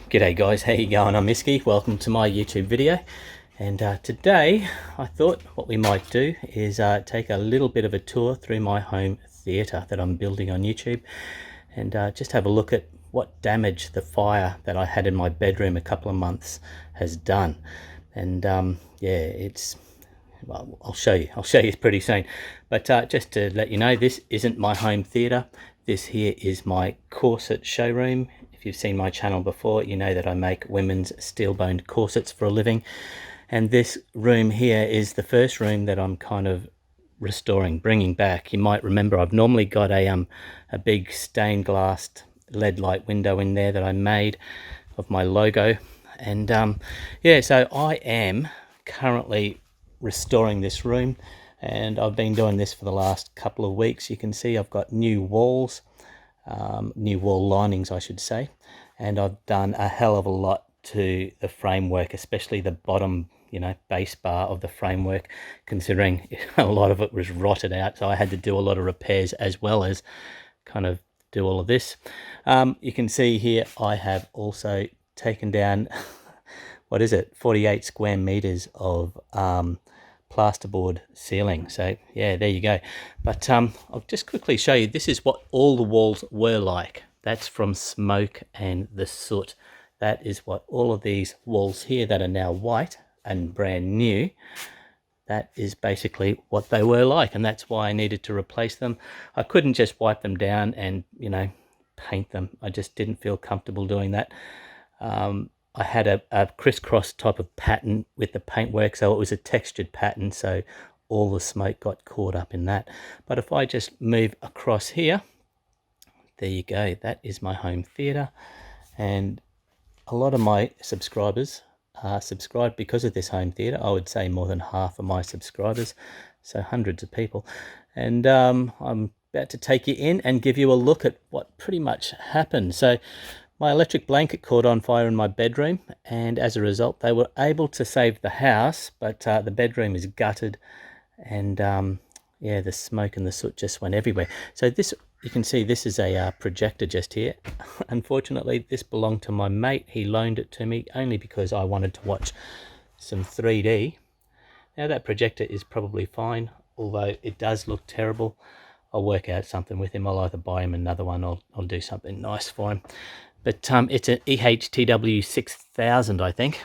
G'day guys, how you going? I'm Iski. Welcome to my YouTube video. And today I thought what we might do is take a little bit of a tour through my home theatre that I'm building on YouTube, and just have a look at what damage the fire that I had in my bedroom a couple of months has done. And yeah, it's, well, I'll show you pretty soon. But just to let you know, this isn't my home theatre. This here is my corset showroom. If you've seen my channel before, you know that I make women's steel-boned corsets for a living. And this room here is the first room that I'm kind of restoring, bringing back. You might remember I've normally got a big stained glass LED light window in there that I made of my logo. And yeah, so I am currently restoring this room, and I've been doing this for the last couple of weeks. You can see I've got new walls, new wall linings I should say, and I've done a hell of a lot to the framework, especially the bottom, you know, base bar of the framework, considering a lot of it was rotted out, so I had to do a lot of repairs as well as kind of do all of this. You can see here I have also taken down what is it, 48 square meters of plasterboard ceiling. So yeah, there you go. But I'll just quickly show you, this is what all the walls were like. That's from smoke and the soot. That is what all of these walls here that are now white and brand new, that is basically what they were like, and that's why I needed to replace them. I couldn't just wipe them down and, you know, paint them. I just didn't feel comfortable doing that. I had a crisscross type of pattern with the paintwork, so it was a textured pattern, so all the smoke got caught up in that. But if I just move across here, there you go, that is my home theatre. And a lot of my subscribers are subscribed because of this home theatre. I would say more than half of my subscribers, so hundreds of people. And I'm about to take you in and give you a look at what pretty much happened. So my electric blanket caught on fire in my bedroom, and as a result they were able to save the house, but the bedroom is gutted, and yeah, the smoke and the soot just went everywhere. So this, you can see this is a projector just here. Unfortunately, this belonged to my mate. He loaned it to me only because I wanted to watch some 3D. Now that projector is probably fine, although it does look terrible. I'll work out something with him. I'll either buy him another one or I'll do something nice for him. But it's an EHTW 6000, I think.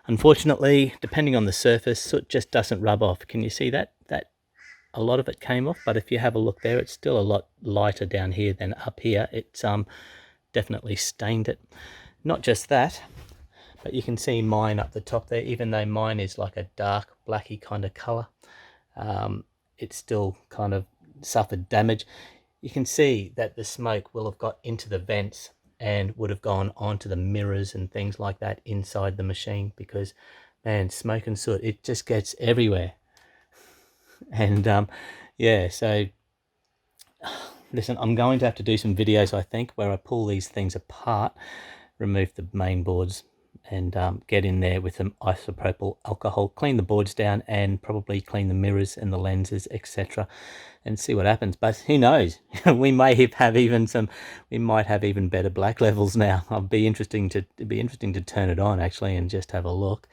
Unfortunately, depending on the surface, soot just doesn't rub off. Can you see that? A lot of it came off, but if you have a look there, it's still a lot lighter down here than up here. It's definitely stained it. Not just that, but you can see mine up the top there. Even though mine is like a dark blacky kind of color, it still kind of suffered damage. You can see that the smoke will have got into the vents and would have gone onto the mirrors and things like that inside the machine, because man, smoke and soot, it just gets everywhere. And yeah, so listen, I'm going to have to do some videos, I think, where I pull these things apart, remove the main boards, and get in there with some isopropyl alcohol, clean the boards down, and probably clean the mirrors and the lenses, etc., and see what happens. But who knows? We may have even we might have even better black levels now. It'd be interesting to turn it on actually and just have a look.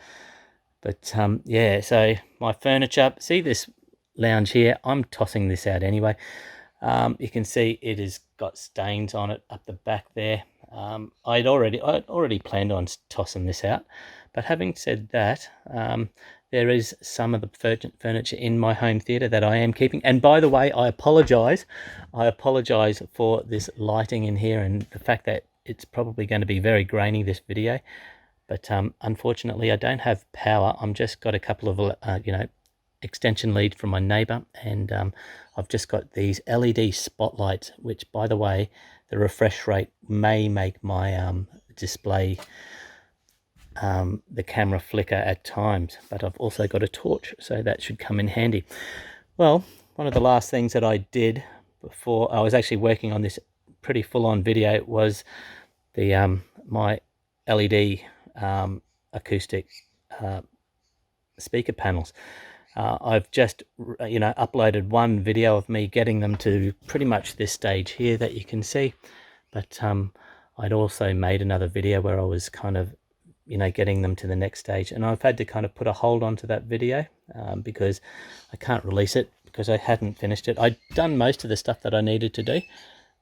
But yeah, so my furniture, see this lounge here, I'm tossing this out anyway. You can see it has got stains on it up the back there. I'd already planned on tossing this out, but having said that, there is some of the furniture in my home theatre that I am keeping. And by the way, I apologize for this lighting in here and the fact that it's probably going to be very grainy, this video. But unfortunately I don't have power. I'm just got a couple of you know, extension lead from my neighbor, and I've just got these LED spotlights, which by the way, the refresh rate may make my display, the camera flicker at times, but I've also got a torch, so that should come in handy. Well, one of the last things that I did before I was actually working on this pretty full-on video was the my LED acoustic speaker panels. I've just, you know, uploaded one video of me getting them to pretty much this stage here that you can see, but I'd also made another video where I was kind of, getting them to the next stage, and I've had to kind of put a hold onto that video because I can't release it because I hadn't finished it. I'd done most of the stuff that I needed to do,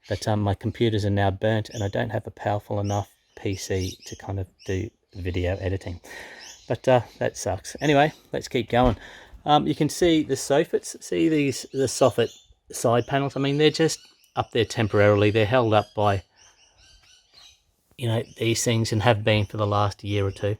but my computers are now burnt and I don't have a powerful enough PC to kind of do video editing. But that sucks. Anyway, let's keep going. You can see the soffits, see the soffit side panels. I mean, they're just up there temporarily. They're held up by these things, and have been for the last year or two.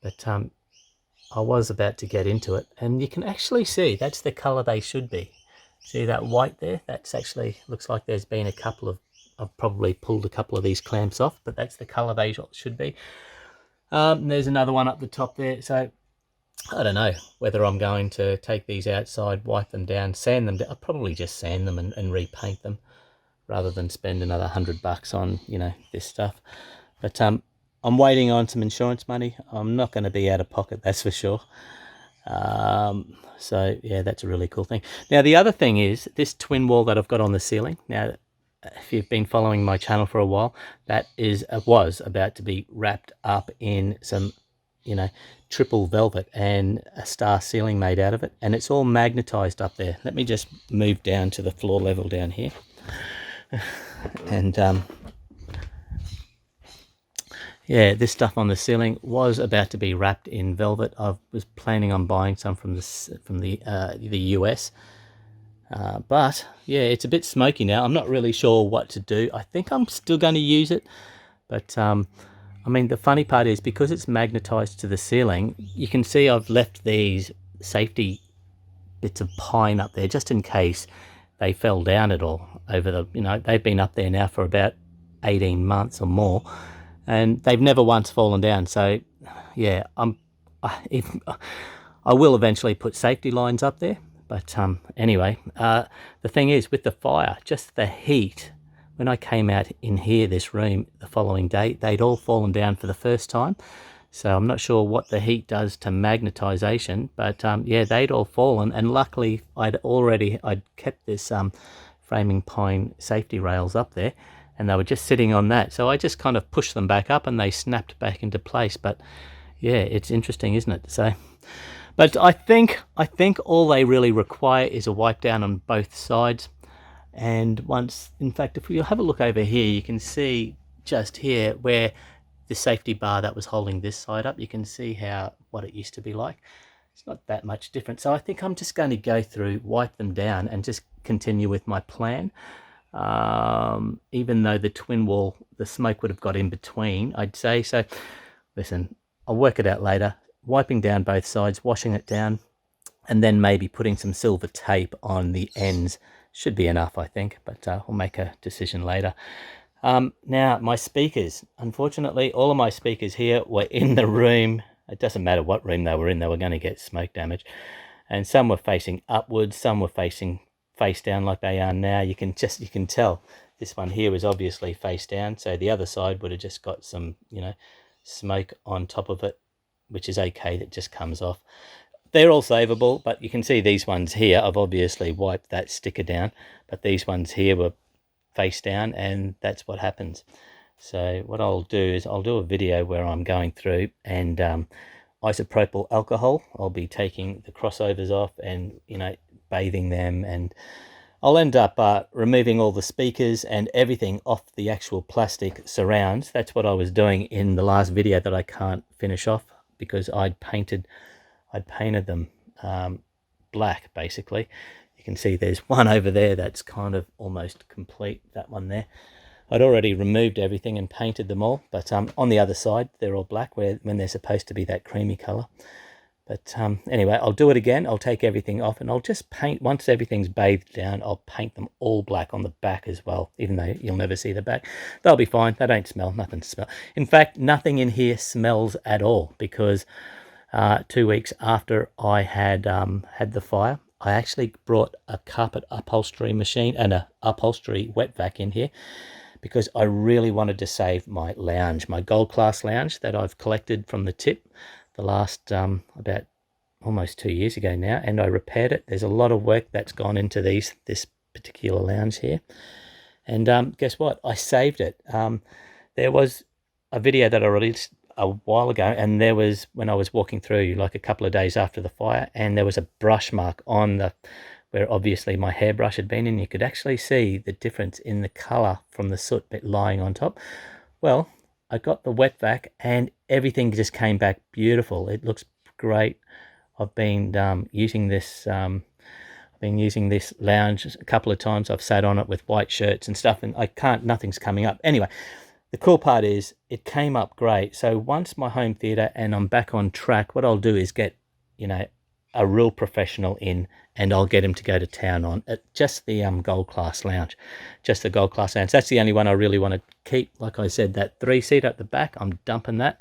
But I was about to get into it, and you can actually see that's the color they should be. See that white there? That's actually looks like there's been a couple of, I've probably pulled a couple of these clamps off, but that's the color they should be. There's another one up the top there. So I don't know whether I'm going to take these outside, wipe them down, sand them down. I'll probably just sand them and repaint them, rather than spend another $100 on, this stuff. But I'm waiting on some insurance money. I'm not going to be out of pocket, that's for sure. So yeah, that's a really cool thing. Now the other thing is this twin wall that I've got on the ceiling. Now, if you've been following my channel for a while, that was about to be wrapped up in some, triple velvet and a star ceiling made out of it, and it's all magnetized up there. Let me just move down to the floor level down here. And yeah, this stuff on the ceiling was about to be wrapped in velvet. I was planning on buying some from the US, but yeah, it's a bit smoky now. I'm not really sure what to do. I think I'm still going to use it, but I mean, the funny part is because it's magnetized to the ceiling, you can see I've left these safety bits of pine up there just in case they fell down at all over the, they've been up there now for about 18 months or more, and they've never once fallen down. So yeah, I will eventually put safety lines up there. But anyway, the thing is with the fire, just the heat, when I came out in here, this room, the following day, they'd all fallen down for the first time. So I'm not sure what the heat does to magnetization, but yeah, they'd all fallen, and luckily I'd kept this framing pine safety rails up there, and they were just sitting on that. So I just kind of pushed them back up and they snapped back into place. But yeah, it's interesting, isn't it? So, but I think all they really require is a wipe down on both sides. And once, in fact, if you have a look over here, you can see just here where the safety bar that was holding this side up, you can see what it used to be like. It's not that much different. So I think I'm just going to go through, wipe them down, and just continue with my plan. Even though the twin wall, the smoke would have got in between, I'd say. So listen, I'll work it out later. Wiping down both sides, washing it down, and then maybe putting some silver tape on the ends should be enough, I think. But we'll make a decision later. Now, my speakers. Unfortunately, all of my speakers here were in the room. It doesn't matter what room they were in, they were going to get smoke damage. And some were facing upwards, some were facing face down like they are now. You can tell this one here was obviously face down, so the other side would have just got some, smoke on top of it, which is okay, that just comes off. They're all savable, but you can see these ones here, I've obviously wiped that sticker down, but these ones here were face down, and that's what happens. So what I'll do is I'll do a video where I'm going through and isopropyl alcohol. I'll be taking the crossovers off and, bathing them, and I'll end up removing all the speakers and everything off the actual plastic surrounds. That's what I was doing in the last video that I can't finish off because I'd painted them black, basically. You can see there's one over there that's kind of almost complete, that one there. I'd already removed everything and painted them all, but on the other side they're all black when they're supposed to be that creamy color. But anyway, I'll do it again. I'll take everything off and I'll just paint. Once everything's bathed down, I'll paint them all black on the back as well, even though you'll never see the back. They'll be fine. They don't smell. Nothing to smell. In fact, nothing in here smells at all, because 2 weeks after I had had the fire, I actually brought a carpet upholstery machine and a upholstery wet vac in here, because I really wanted to save my lounge, my gold class lounge that I've collected from the tip the last about almost 2 years ago now, and I repaired it. There's a lot of work that's gone into this particular lounge here, and guess what? I saved it. there was a video that I released a while ago, and there was when I was walking through like a couple of days after the fire, and there was a brush mark on the where obviously my hairbrush had been, and you could actually see the difference in the color from the soot bit lying on top. Well, I got the wet vac and everything just came back beautiful. It looks great. I've been using this lounge a couple of times. I've sat on it with white shirts and stuff, and nothing's coming up. Anyway, the cool part is it came up great. So once my home theater and I'm back on track, what I'll do is get, a real professional in, and I'll get him to go to town on just the gold class lounge. Just the gold class lounge. That's the only one I really want to keep. Like I said, that 3-seater at the back, I'm dumping that.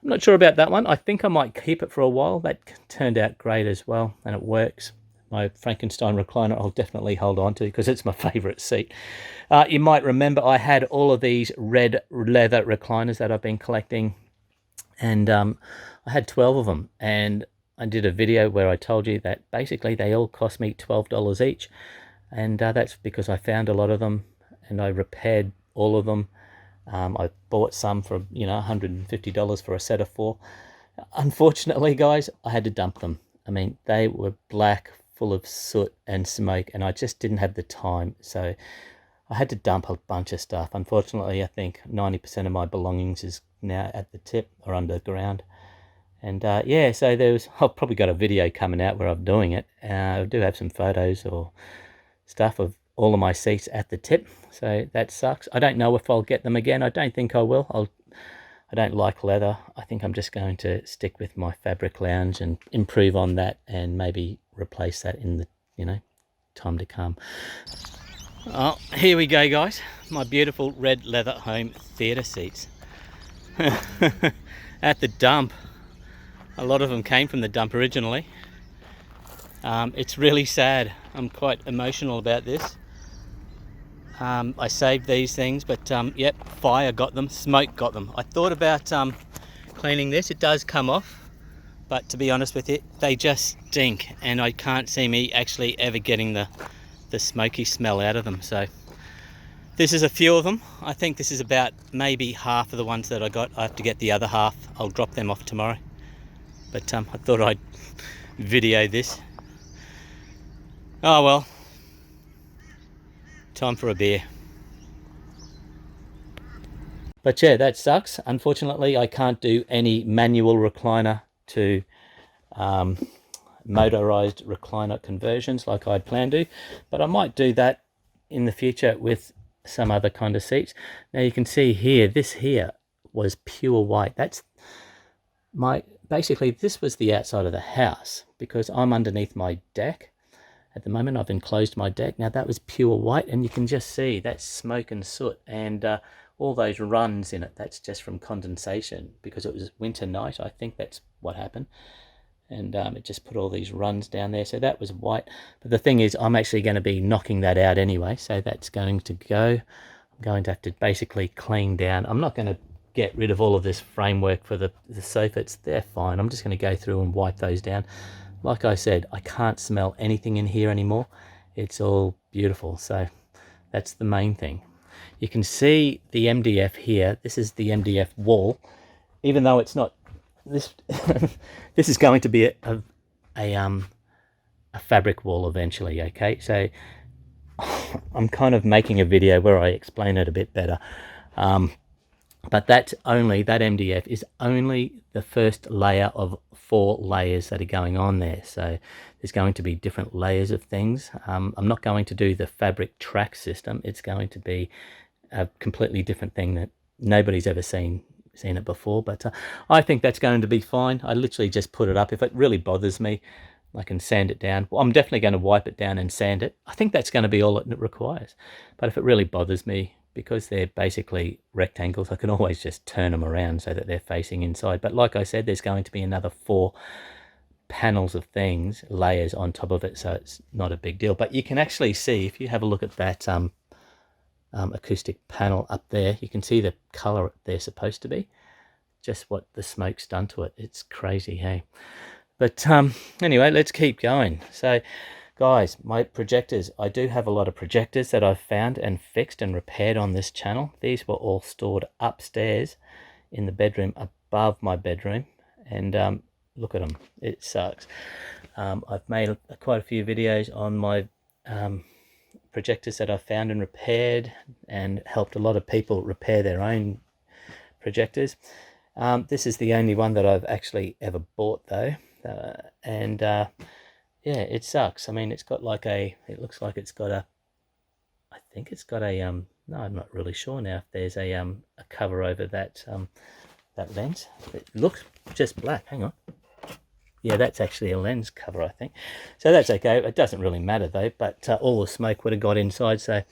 I'm not sure about that one. I think I might keep it for a while. That turned out great as well, and it works. My Frankenstein recliner I'll definitely hold on to because it's my favourite seat. You might remember I had all of these red leather recliners that I've been collecting, and I had 12 of them, and I did a video where I told you that basically they all cost me $12 each, and that's because I found a lot of them and I repaired all of them. I bought some for, $150 for a set of 4. Unfortunately, guys, I had to dump them. I mean, they were black, full of soot and smoke, and I just didn't have the time. So I had to dump a bunch of stuff. Unfortunately, I think 90% of my belongings is now at the tip or underground. And yeah, so I've probably got a video coming out where I'm doing it. I do have some photos or stuff of all of my seats at the tip, so that sucks. I don't know if I'll get them again. I don't think I will. I don't like leather. I think I'm just going to stick with my fabric lounge and improve on that, and maybe replace that in the time to come. Oh, here we go, guys. My beautiful red leather home theater seats at the dump. A lot of them came from the dump originally. It's really sad. I'm quite emotional about this. I saved these things, but yep, fire got them, smoke got them. I thought about cleaning this. It does come off, but to be honest with you, they just stink, and I can't see me actually ever getting the smoky smell out of them. So this is a few of them. I think this is about maybe half of the ones that I got. I have to get the other half. I'll drop them off tomorrow. But I thought I'd video this. Oh well, time for a beer. But yeah, that sucks. Unfortunately, I can't do any manual recliner to motorized recliner conversions like I'd planned to, but I might do that in the future with some other kind of seats. Now you can see here, this here was pure white. That's basically this was the outside of the house, because I'm underneath my deck. At the moment, I've enclosed my deck. Now that was pure white, and you can just see that's smoke and soot, and all those runs in it, that's just from condensation, because it was winter night. I think that's what happened. and it just put all these runs down there. So that was white, but the thing is I'm actually going to be knocking that out anyway, so that's going to go. I'm going to have to basically clean down. I'm not going to get rid of all of this framework for the sofa. They're fine. I'm just going to go through and wipe those down. Like I said, I can't smell anything in here anymore. It's all beautiful, so that's the main thing. You can see the MDF here. This is the MDF wall, even though it's not this. This is going to be a fabric wall eventually. Okay, so I'm kind of making a video where I explain it a bit better. But that MDF is only the first layer of 4 layers that are going on there. So there's going to be different layers of things. I'm not going to do the fabric track system. It's going to be a completely different thing that nobody's ever seen it before. But I think that's going to be fine. I literally just put it up. If it really bothers me, I can sand it down. Well, I'm definitely going to wipe it down and sand it. I think that's going to be all it requires. But if it really bothers me, because they're basically rectangles, I can always just turn them around so that they're facing inside. But like I said, there's going to be another 4 panels of things, layers on top of it, so it's not a big deal. But you can actually see, if you have a look at that acoustic panel up there, you can see the color they're supposed to be, just what the smoke's done to it. It's crazy, hey? But anyway, let's keep going. So guys, my projectors, I do have a lot of projectors that I've found and fixed and repaired on this channel. These were all stored upstairs in the bedroom above my bedroom, and look at them, it sucks. I've made quite a few videos on my projectors that I've found and repaired, and helped a lot of people repair their own projectors. This is the only one that I've actually ever bought though, yeah, it sucks. I mean, it's got like it looks like it's got I think it's got a, no, I'm not really sure now if there's a cover over that, that lens. It looks just black, hang on. Yeah, that's actually a lens cover, I think. So that's okay. It doesn't really matter though, but all the smoke would have got inside. So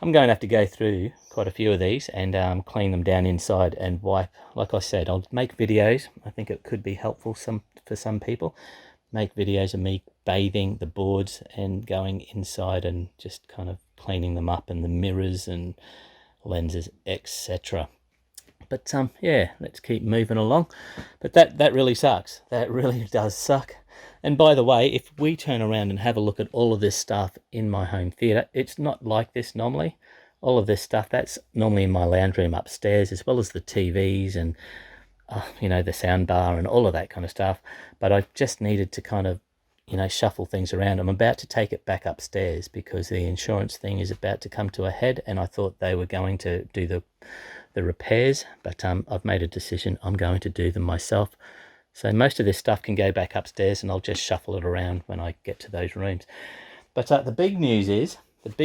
I'm going to have to go through quite a few of these and clean them down inside and wipe. Like I said, I'll make videos. I think it could be helpful for some people. Make videos of me bathing the boards and going inside and just kind of cleaning them up, and the mirrors and lenses, etc. But yeah, let's keep moving along. But that really sucks. That really does suck. And by the way, if we turn around and have a look at all of this stuff in my home theater, it's not like this normally. All of this stuff, that's normally in my lounge room upstairs, as well as the TVs and you know, the sound bar and all of that kind of stuff. But I just needed to kind of, you know, shuffle things around. I'm about to take it back upstairs because the insurance thing is about to come to a head, and I thought they were going to do the repairs, but I've made a decision. I'm going to do them myself. So most of this stuff can go back upstairs, and I'll just shuffle it around when I get to those rooms. But the big news is, have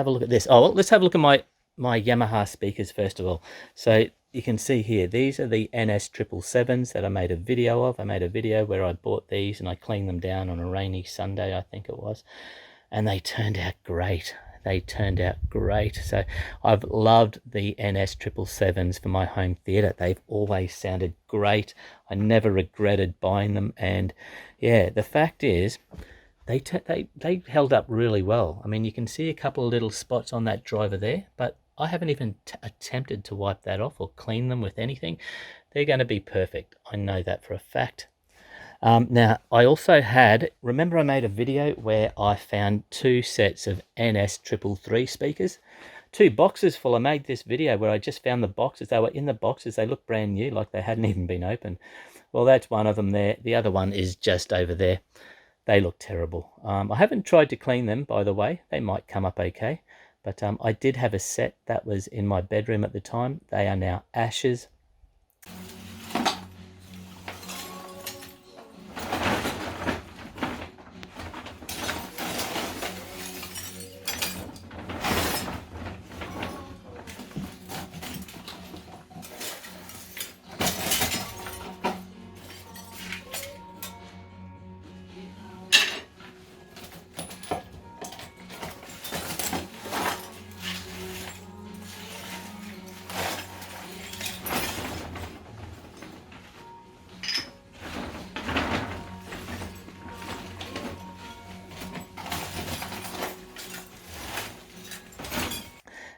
a look at this. Oh, well, let's have a look at my Yamaha speakers first of all. So you can see here, these are the ns-777s that I made a video of. I made a video where I bought these and I cleaned them down on a rainy Sunday, I think it was. And they turned out great. They turned out great. So I've loved the ns-777s for my home theater. They've always sounded great. I never regretted buying them. And yeah, the fact is, they held up really well. I mean, you can see a couple of little spots on that driver there, but I haven't even attempted to wipe that off or clean them with anything. They're going to be perfect. I know that for a fact. Now, I also remember I made a video where I found 2 sets of ns-333 speakers. 2 boxes full. I made this video where I just found the boxes. They were in the boxes. They look brand new, like they hadn't even been opened. Well, that's one of them there. The other one is just over there. They look terrible. I haven't tried to clean them, by the way. They might come up okay. But I did have a set that was in my bedroom at the time. They are now ashes.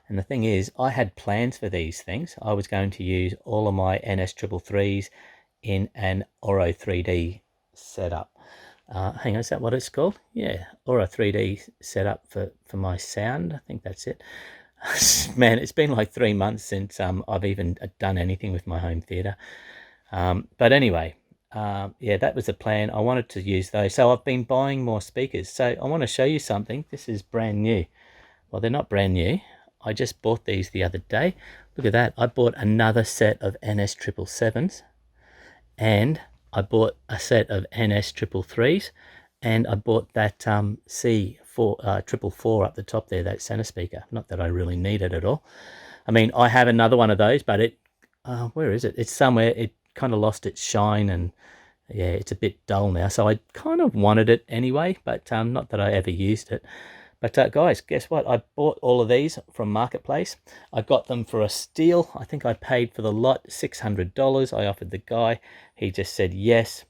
And the thing is, I had plans for these things. I was going to use all of my ns-333s in an Auro 3D setup. Hang on, is that what it's called? Yeah, Auro 3D setup for my sound. I think that's it. Man, it's been like 3 months since I've even done anything with my home theater. But anyway, yeah, that was the plan. I wanted to use those. So I've been buying more speakers. So I want to show you something. This is brand new. Well, they're not brand new. I just bought these the other day. Look at that. I bought another set of ns-777s. And I bought a set of ns-333s. And I bought that C444 up the top there, that center speaker. Not that I really need it at all. I mean, I have another one of those, but it, where is it? It's somewhere. It kind of lost its shine, and yeah, it's a bit dull now. So I kind of wanted it anyway, but not that I ever used it. But guys, guess what? I bought all of these from Marketplace. I got them for a steal. I think I paid for the lot $600. I offered the guy. He just said yes.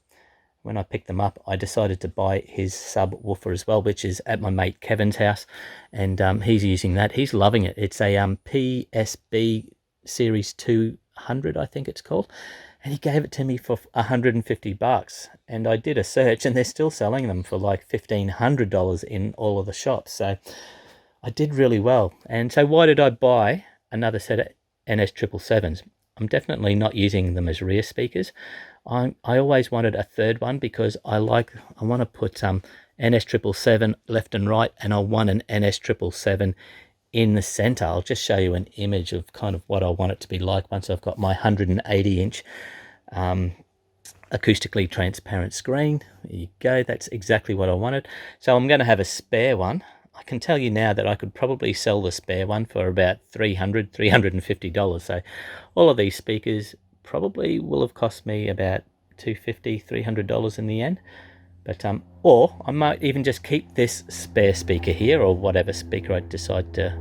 When I picked them up, I decided to buy his subwoofer as well, which is at my mate Kevin's house, and he's using that. He's loving it. It's a PSB Series 200, I think it's called, and he gave it to me for $150. And I did a search, and they're still selling them for like $1,500 in all of the shops. So I did really well. And so why did I buy another set of ns-777s? I'm definitely not using them as rear speakers. I always wanted a third one because I want to put ns-777 left and right, and I want an ns-777 in the center. I'll just show you an image of kind of what I want it to be like once I've got my 180-inch acoustically transparent screen. There you go. That's exactly what I wanted. So I'm going to have a spare one. I can tell you now that I could probably sell the spare one for about $350. So all of these speakers probably will have cost me about $250, $300 in the end. But or I might even just keep this spare speaker here, or whatever speaker I decide to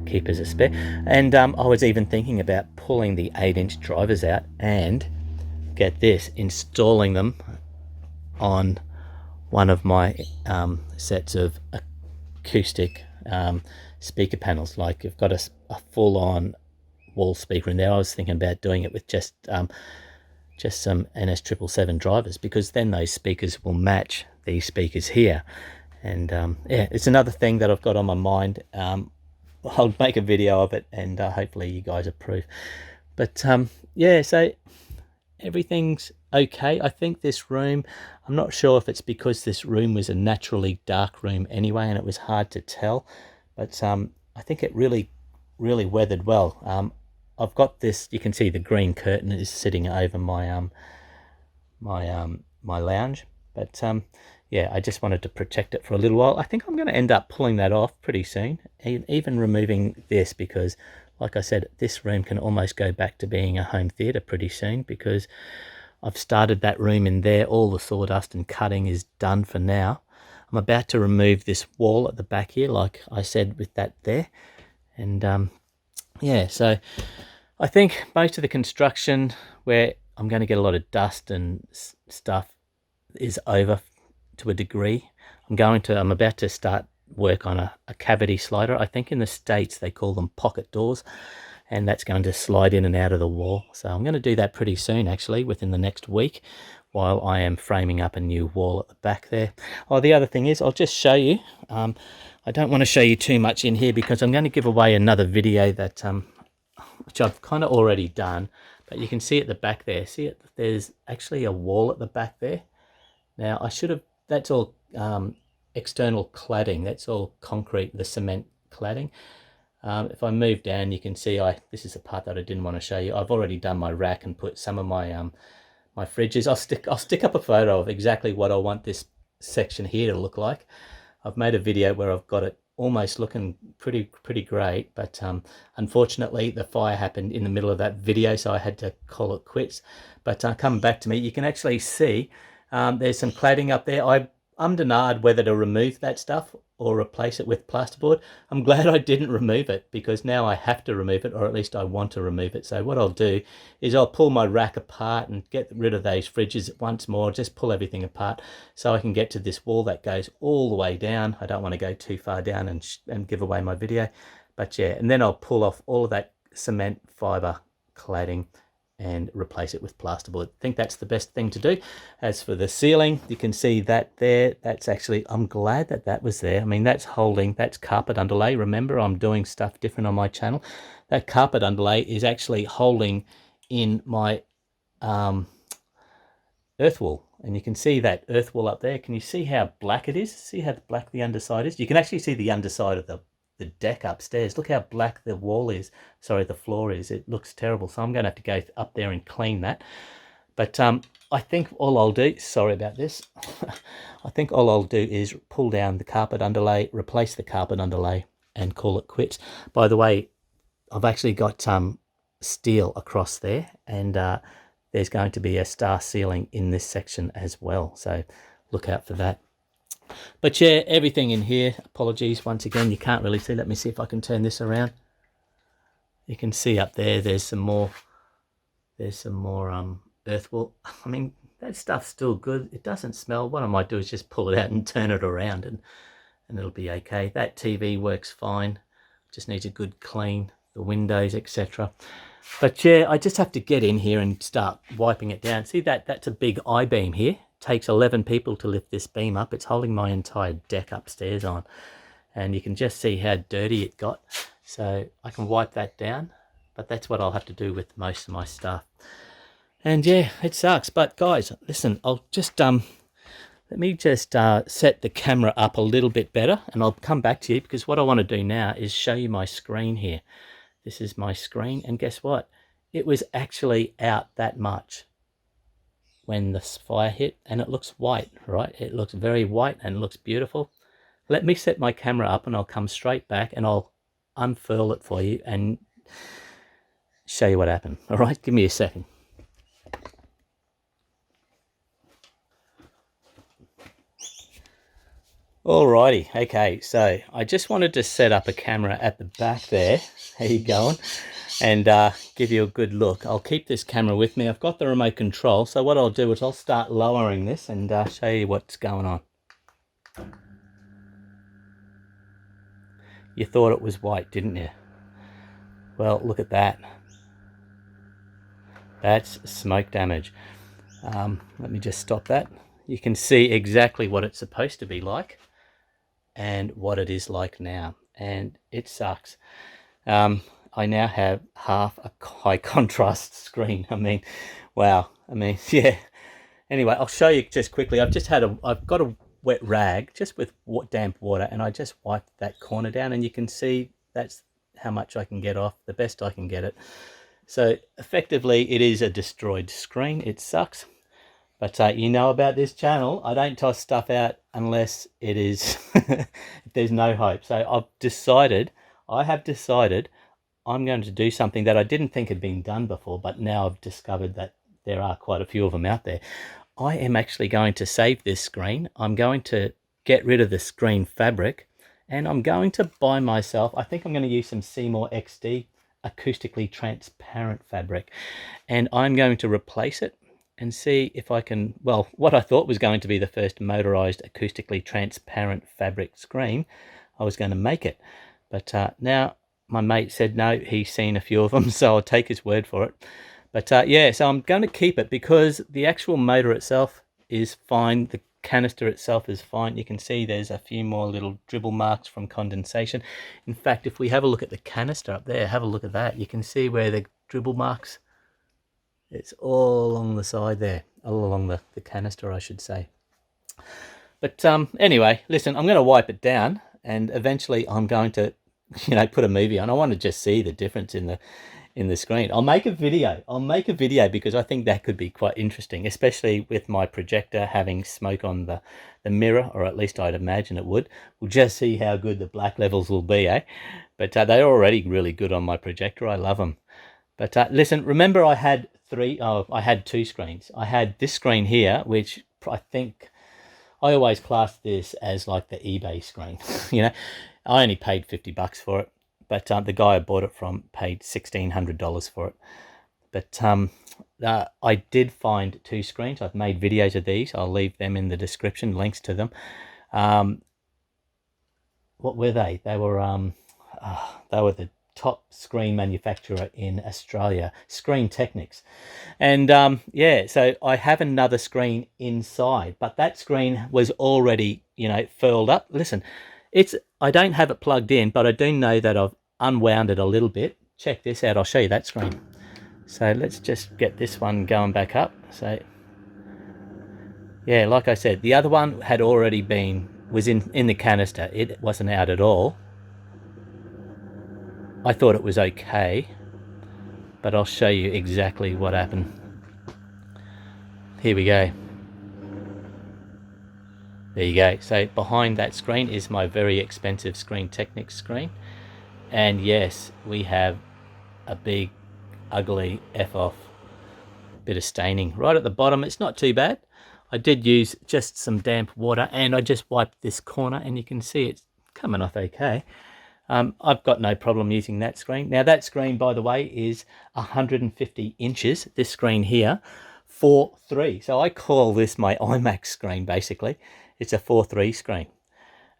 keep as a spare. And I was even thinking about pulling the 8-inch drivers out and, get this, installing them on one of my sets of acoustic speaker panels. Like I've got a full-on wall speaker in there. I was thinking about doing it with just some ns-777 drivers, because then those speakers will match these speakers here. And yeah, it's another thing that I've got on my mind. I'll make a video of it, and hopefully you guys approve. But yeah, so everything's okay. I think this room, I'm not sure if it's because this room was a naturally dark room anyway and it was hard to tell, but I think it really weathered well. I've got this, you can see the green curtain is sitting over my my lounge, but yeah, I just wanted to protect it for a little while. I think I'm going to end up pulling that off pretty soon, even removing this, because like I said, this room can almost go back to being a home theater pretty soon, because I've started that room in there. All the sawdust and cutting is done for now. I'm about to remove this wall at the back here, like I said, with that there. And yeah, so I think most of the construction where I'm going to get a lot of dust and stuff is over to a degree. I'm about to start work on a cavity slider. I think in the States they call them pocket doors, and that's going to slide in and out of the wall. So I'm going to do that pretty soon, actually, within the next week, while I am framing up a new wall at the back there. Oh, the other thing is, I'll just show you. I don't want to show you too much in here because I'm going to give away another video that which I've kind of already done, but you can see at the back there. See it? There's actually a wall at the back there. Now I should have. That's all external cladding. That's all concrete, the cement cladding. If I move down, you can see this is the part that I didn't want to show you. I've already done my rack and put some of my my fridges. I'll stick up a photo of exactly what I want this section here to look like. I've made a video where I've got it almost looking pretty great, but unfortunately the fire happened in the middle of that video, so I had to call it quits. But coming back to me, you can actually see there's some cladding up there. I'm denied whether to remove that stuff or replace it with plasterboard. I'm glad I didn't remove it, because now I have to remove it, or at least I want to remove it. So what I'll do is I'll pull my rack apart and get rid of those fridges once more, just pull everything apart so I can get to this wall that goes all the way down. I don't want to go too far down and give away my video, But yeah, and then I'll pull off all of that cement fiber cladding and replace it with plasterboard. I think that's the best thing to do. As for the ceiling, you can see that there. That's actually, I'm glad that that was there. I mean, that's holding, that's carpet underlay. Remember, I'm doing stuff different on my channel. That carpet underlay is actually holding in my earth wall. And you can see that earth wall up there. Can you see how black it is? See how black the underside is? You can actually see the underside of the deck upstairs. Look how black the wall is. Sorry, the floor is. It looks terrible. So I'm going to have to go up there and clean that. But I think all I'll do, sorry about this, I think all I'll do is pull down the carpet underlay, replace the carpet underlay, and call it quits. By the way, I've actually got steel across there, and there's going to be a star ceiling in this section as well. So look out for that. But yeah, everything in here, apologies once again, you can't really see. Let me see if I can turn this around. You can see up there, there's some more earth wall. I mean, that stuff's still good. It doesn't smell. What I might do is just pull it out and turn it around, and it'll be okay. That TV works fine. Just needs a good clean, the windows, etc. But yeah, I just have to get in here and start wiping it down. See that? That's a big I-beam here. Takes 11 people to lift this beam up. It's holding my entire deck upstairs on, and you can just see how dirty it got. So I can wipe that down, but that's what I'll have to do with most of my stuff. And yeah, it sucks. But guys, listen, I'll just let me just set the camera up a little bit better, and I'll come back to you, because what I want to do now is show you my screen here. This is my screen, and guess what? It was actually out that much when the fire hit, and it looks white, right? It looks very white and it looks beautiful. Let me set my camera up, and I'll come straight back and I'll unfurl it for you and show you what happened. All right, give me a second. Alrighty, okay, so I just wanted to set up a camera at the back there. How you going? And give you a good look. I'll keep this camera with me. I've got the remote control, so what I'll do is I'll start lowering this and show you what's going on. You thought it was white, didn't you? Well, look at that. That's smoke damage. Let me just stop that. You can see exactly what it's supposed to be like and what it is like now, and it sucks. I now have half a high contrast screen. I mean, wow. I mean, yeah. Anyway, I'll show you just quickly. I've got a wet rag just with damp water, and I just wiped that corner down, and you can see that's how much I can get off, the best I can get it. So effectively, it is a destroyed screen. It sucks. But you know about this channel, I don't toss stuff out unless it is, there's no hope. So I have decided I'm going to do something that I didn't think had been done before, but now I've discovered that there are quite a few of them out there. I am actually going to save this screen. I'm going to get rid of the screen fabric, and I'm going to buy myself, I think I'm going to use some Seymour XD acoustically transparent fabric, and I'm going to replace it and see if I can, well, what I thought was going to be the first motorized acoustically transparent fabric screen, I was going to make it. But now my mate said no, he's seen a few of them, so I'll take his word for it. But yeah, so I'm going to keep it because the actual motor itself is fine. The canister itself is fine. You can see there's a few more little dribble marks from condensation. In fact, if we have a look at the canister up there, have a look at that. You can see where the dribble marks, it's all along the side there, all along the canister, I should say. But anyway, listen, I'm going to wipe it down, and eventually I'm going to, you know, put a movie on. I want to just see the difference in the screen. I'll make a video because I think that could be quite interesting, especially with my projector having smoke on the mirror, or at least I'd imagine it would. We'll just see how good the black levels will be, eh? But they're already really good on my projector. I love them. But listen, remember I had two screens. I had this screen here, which I think I always class this as like the eBay screen. You know, I only paid $50 for it, but the guy I bought it from paid $1,600 for it. But I did find two screens. I've made videos of these. I'll leave them in the description, links to them. What were they? They were they were the top screen manufacturer in Australia, Screen Technics. And yeah, so I have another screen inside, but that screen was already, you know, furled up. Listen, I don't have it plugged in, but I do know that I've unwound it a little bit. Check this out, I'll show you that screen. So let's just get this one going back up. So yeah, like I said, the other one had already was in the canister. It wasn't out at all. I thought it was okay, but I'll show you exactly what happened. Here we go. There you go. So behind that screen is my very expensive Screen Technics screen. And yes, we have a big, ugly F-off bit of staining right at the bottom. It's not too bad. I did use just some damp water and I just wiped this corner and you can see it's coming off okay. I've got no problem using that screen. Now that screen, by the way, is 150 inches, this screen here, 4.3. So I call this my IMAX screen, basically. It's a 4.3 screen.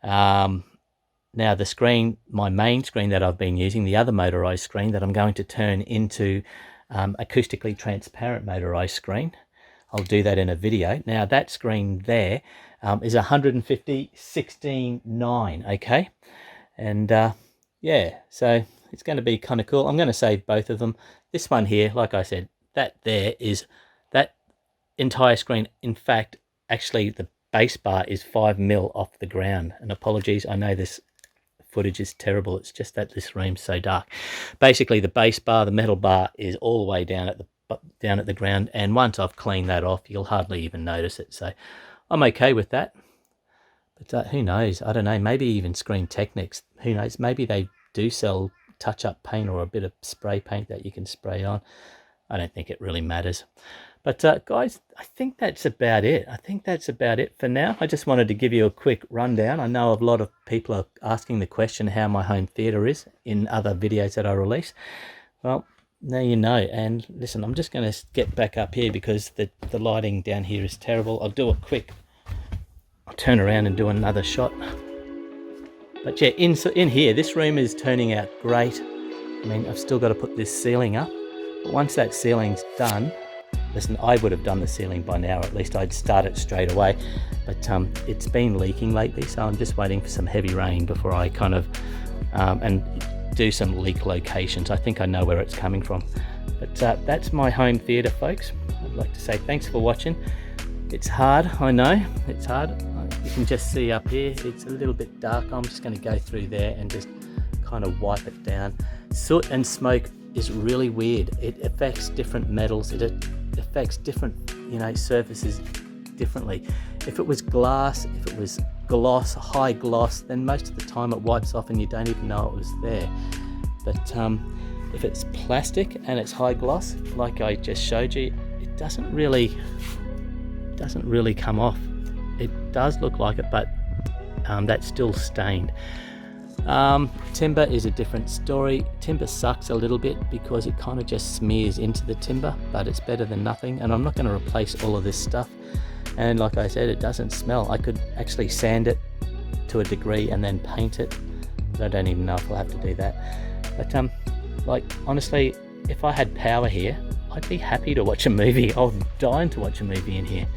Now the screen, my main screen that I've been using, the other motorized screen that I'm going to turn into acoustically transparent motorized screen. I'll do that in a video. Now that screen there is 150 16.9, okay? And yeah, so it's going to be kind of cool. I'm going to save both of them. This one here, like I said, that entire screen. In fact, actually the base bar is 5 mil off the ground. And apologies, I know this footage is terrible. It's just that this room's so dark. Basically, the base bar, the metal bar, is all the way down at the ground. And once I've cleaned that off, you'll hardly even notice it. So I'm okay with that. But who knows? I don't know. Maybe even Screen Technics. Who knows? Maybe they do sell touch-up paint or a bit of spray paint that you can spray on. I don't think it really matters. But guys, I think that's about it. I think that's about it for now. I just wanted to give you a quick rundown. I know a lot of people are asking the question how my home theatre is in other videos that I release. Well, now you know. And listen, I'm just going to get back up here because the lighting down here is terrible. I'll do a quick... I'll turn around and do another shot. But yeah, in here, this room is turning out great. I mean, I've still got to put this ceiling up. But once that ceiling's done, listen, I would have done the ceiling by now, or at least I'd start it straight away. But it's been leaking lately, so I'm just waiting for some heavy rain before I kind of and do some leak locations. I think I know where it's coming from. But that's my home theatre, folks. I'd like to say thanks for watching. It's hard, I know, it's hard. You can just see up here, it's a little bit dark. I'm just going to go through there and just kind of wipe it down. Soot and smoke is really weird. It affects different metals. It affects different, you know, surfaces differently. If it was glass, if it was gloss, high gloss, then most of the time it wipes off and you don't even know it was there. But if it's plastic and it's high gloss, like I just showed you, it doesn't really come off. It does look like it, but that's still stained. Timber is a different story. Timber sucks a little bit because it kind of just smears into the timber, but it's better than nothing. And I'm not going to replace all of this stuff. And like I said, it doesn't smell. I could actually sand it to a degree and then paint it, but I don't even know if I'll have to do that. But like honestly, if I had power here, I'd be happy to watch a movie. I'm dying to watch a movie in here.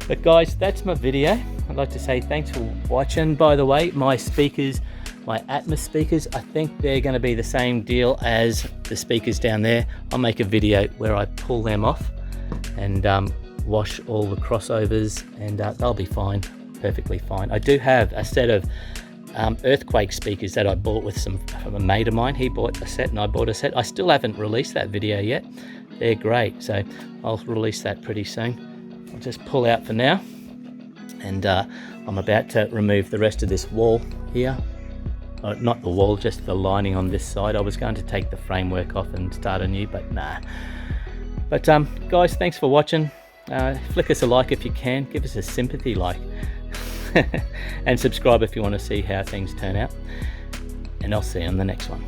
But guys, that's my video. I'd like to say thanks for watching. By the way, my speakers, my Atmos speakers, I think they're going to be the same deal as the speakers down there. I'll make a video where I pull them off and wash all the crossovers, and they'll be fine, perfectly fine. I do have a set of earthquake speakers that I bought from a mate of mine. He bought a set and I bought a set. I still haven't released that video yet. They're great, so I'll release that pretty soon. I'll just pull out for now, and I'm about to remove the rest of this wall here. Not the wall, just the lining on this side. I was going to take the framework off and start anew, but nah. But guys, thanks for watching. Flick us a like if you can. Give us a sympathy like. And subscribe if you want to see how things turn out. And I'll see you on the next one.